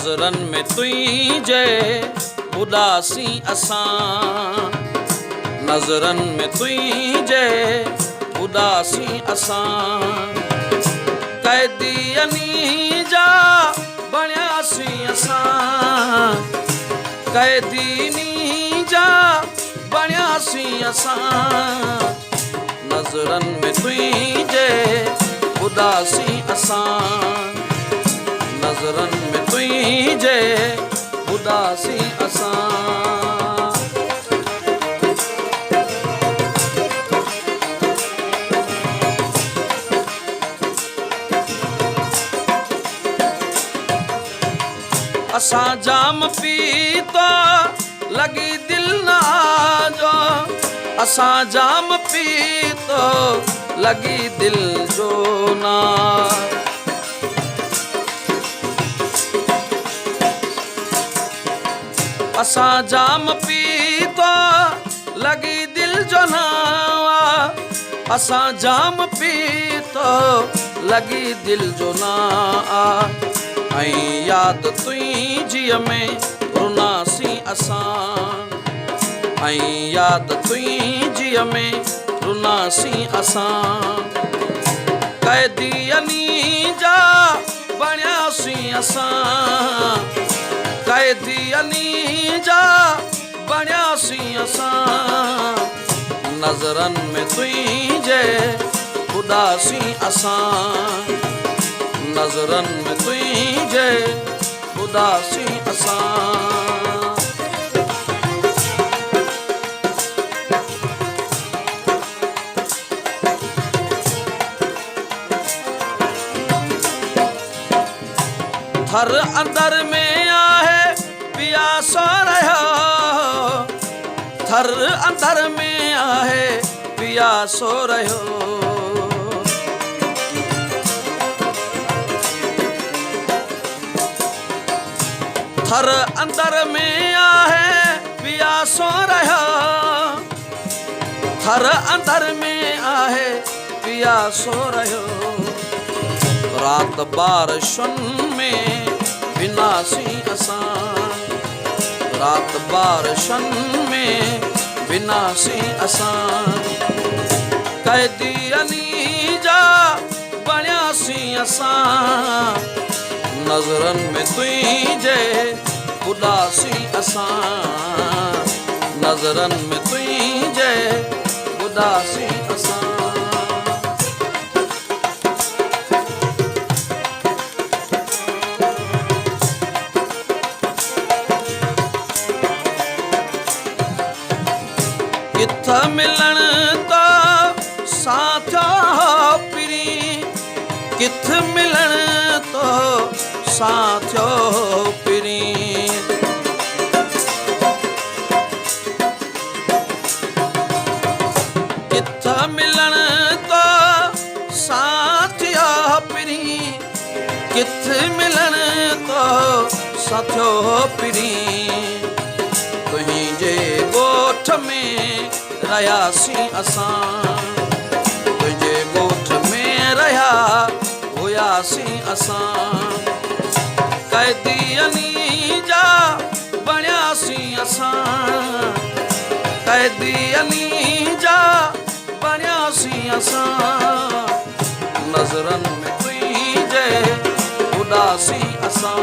नज़रनि में तुंहिंजे उदासी असां, नज़रनि में तुंहिंजे उदासी असां, क़ैदीअनी जा बणियासीं असां, क़ैदीनी जा बणियासीं असां, नज़रनि में तुंहिंजे उदासी असां, नज़रनि में तुंहिंजे उदासी असां। असां जाम पीतो लॻी दिलि न जो, असां जाम पीतो लॻी दिलि जो ना, असां जाम पीतो लॻी दिलि जो ना, असां जाम पीतो लॻी दिलि जो ना, ऐं यादि तुंहिंजीअ में रुनासीं असां, ऐं यादि तुंहिंजीअ में रुनासीं असां, क़ैदीअनी जा बणियासीं असां, क़ैदीअनी जा बणियासीं असां, नज़रनि में तुंहिंजे उदासी असां, नज़रनि में तुंहिंजे उदासी असां। थर अंदर में आहे पियासो रहियो, थर अंदर में आहे पियासो रहियो, थर अंदर में आहे पियासो रहियो, थर अंदर में आहे पियासो रहियो, रात बारिशुनि में बिनासीं असां, रात बारिशुनि में बिनासीं असां, क़ैदीअनी जा बणियासीं असां, नज़रनि में तुंहिंजे उदासी असां, नज़रनि में तुंहिंजे उदासी असां। किथ मिलण तो साथियो पिरी, किथ मिलण तो साथियो पिरी, किथ मिलण तो साथियो पिरी, किथ मिलण तो साथियो पिरी, तुंहिंजे ॻोठ में रहियासीं असां, तुंहिंजे ॻोठ में रहिया हुयासीं असां, क़ैदीअनी जा बणियासीं असां, क़ैदीअनी जा बणियासीं असां, नज़रनि में तुंहिंजे उदासी असां,